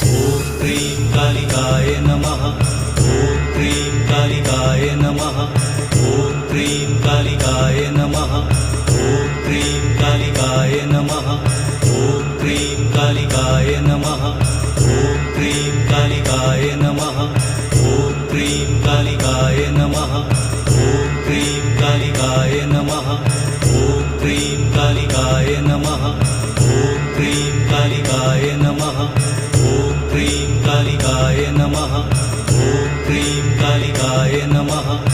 ॐ cream कालिकाय नमः। ॐ cream कालिकाय नमः। ॐ cream कालिकाय नमः। ॐ क्रीं कालिकाय नमः। ॐ क्रीं कालिकाय नमः। ॐ क्रीं कालिकाय नमः। ॐ क्रीं कालिकाय नमः। ॐ क्रीं कालिकाय नमः। ॐ क्रीं कालिकाय नमः। ॐ क्रीं कालिकाय नमः। ॐ क्रीं कालिकाय नमः। ॐ क्रीं कालिकाय नमः।